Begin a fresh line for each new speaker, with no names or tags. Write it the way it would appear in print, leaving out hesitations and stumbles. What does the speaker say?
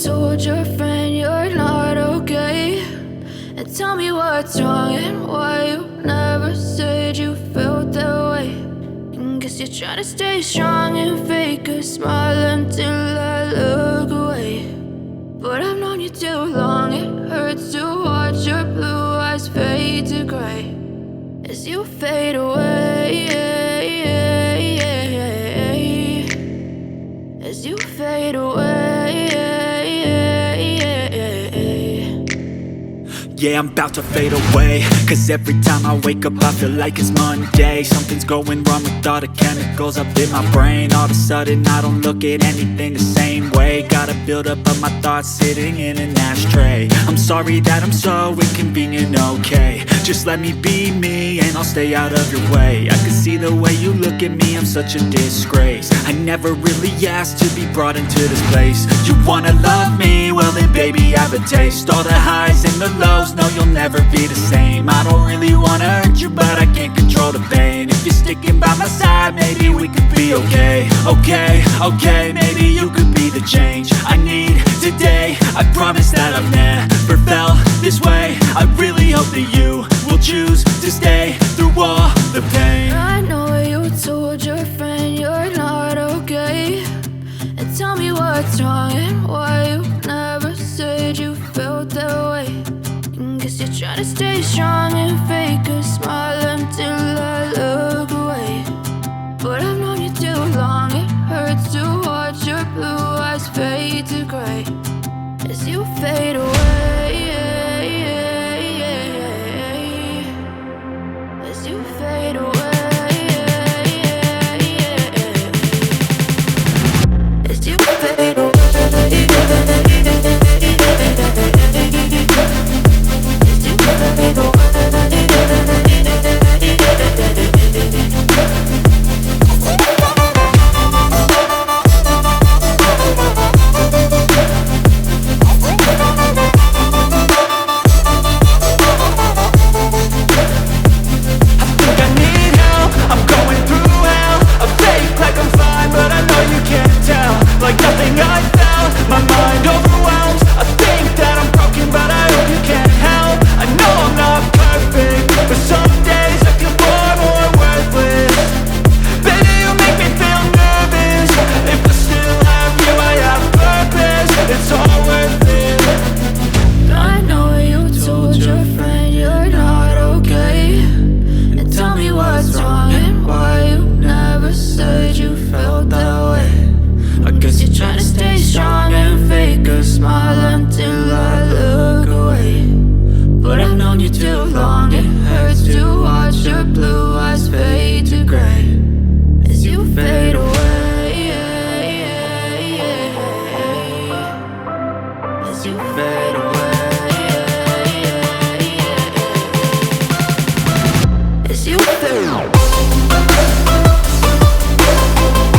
told your friend you're not okay, and tell me what's wrong and why you never said you felt that way. And guess you're trying to stay strong and fake a smile until I look away. But I've known you too long, it hurts to watch your blue eyes fade to gray as you fade away, as you fade away.
Yeah, I'm about to fade away, cause every time I wake up I feel like it's Monday. Something's going wrong with all the chemicals up in my brain. All of a sudden I don't look at anything the same way. Gotta build up of my thoughts sitting in an ashtray. I'm sorry that I'm so inconvenient, okay. Just let me be me and I'll stay out of your way. I can see the way you look at me, I'm such a disgrace. I never really asked to be brought into this place. You wanna love me? Well then baby I have a taste. All the highs and the lows, no you'll never be the same. I don't really wanna hurt you but I can't control the pain. If you're sticking by my side maybe we could be okay. Okay, maybe you could be the change I need today. I promise that I've never felt this way. I really hope that you will choose to stay through all the pain.
I know you told your friend you're not okay, and tell me what's wrong and why you never said you felt that way. And guess you're trying to stay strong and fake a smile until I look away. But I've known you too long, it hurts to watch your blue eyes fade to gray as you fade away.